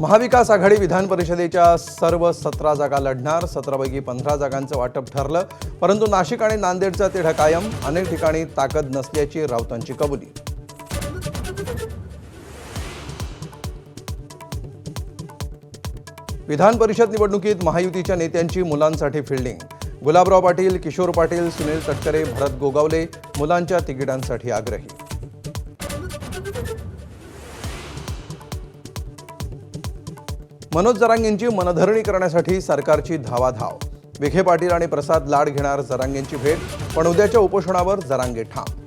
महाविकास आघाडी विधान परिषदेच्या सर्व 17 जागा लढणार। 17 पैकी 15 जागांचं वाटप ठरलं, परंतु नाशिक आणि नांदेडचा तिढा कायम। अनेक ठिकाणी ताकद नसल्याची राऊतांची कबुली। विधान परिषद निवडणुकीत महायुतीच्या नेत्यांची मुलांसाठी फिल्डिंग। गुलाबराव पाटील, किशोर पाटील, सुनील तटकरे, भरत गोगावले मुलांच्या तिकिटांसाठी आग्रही। मनोज जरांगेंची मनधरणी करण्यासाठी सरकारची धावाधाव। विखे पाटील आणि प्रसाद लाड घेणार जरांगेंची भेट, पण उद्याच्या उपोषणावर जरांगे ठाम।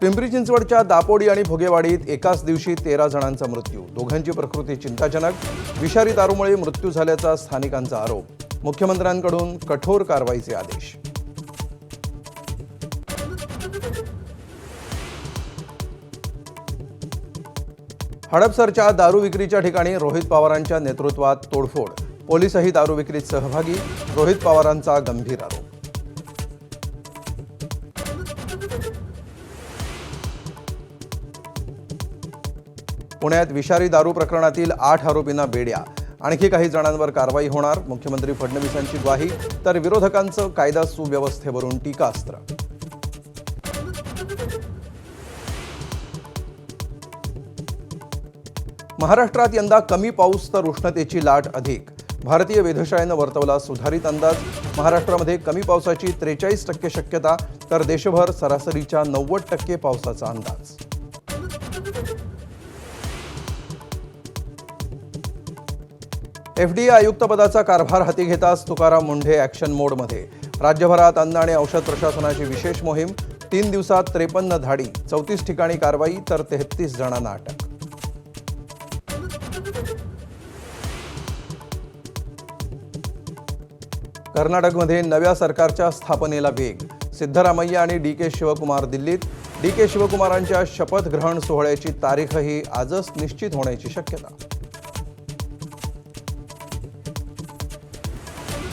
पिंपरी चिंचवडच्या दापोडी आणि फुगेवाडीत एकाच दिवशी 13 जणांचा मृत्यू। दोघांची प्रकृती चिंताजनक। विषारी दारूमुळे मृत्यू झाल्याचा स्थानिकांचा आरोप। मुख्यमंत्र्यांकडून कठोर कारवाईचे आदेश। हडपसरच्या दारू विक्रीच्या ठिकाणी रोहित पवारांच्या नेतृत्वात तोडफोड। पोलिसही दारू विक्रीत सहभागी। रोहित पवारांचा गंभीर आरोप। पुण्यात विषारी दारू प्रकरणातील 8 आरोपींना बेड्या। आणखी काही जणांवर कारवाई होणार। मुख्यमंत्री फडणवीसांची ग्वाही, तर विरोधकांचं कायदा सुव्यवस्थेवरून टीकास्त्र। महाराष्ट्रात यंदा कमी पाऊस तर उष्णतेची लाट अधिक। भारतीय वेधशाळेनं वर्तवला सुधारित अंदाज। महाराष्ट्रामध्ये कमी पावसाची 43% शक्यता, तर देशभर सरासरीच्या 90% पावसाचा अंदाज। एफडीए आयुक्तपदाचा कारभार हाती घेताच तुकाराम मुंढे ॲक्शन मोडमध्ये। राज्यभरात अन्न आणि औषध प्रशासनाची विशेष मोहीम। 3 दिवसात 53 धाडी, 34 ठिकाणी कारवाई, तर 33 जणांना अटक। कर्नाटकमध्ये नव्या सरकारच्या स्थापनेला वेग। सिद्धरामय्या आणि डी.के. शिवकुमार दिल्लीत। डी.के. शिवकुमारांच्या शपथ ग्रहण सोहळ्याची तारीखही आजच निश्चित होण्याची शक्यता।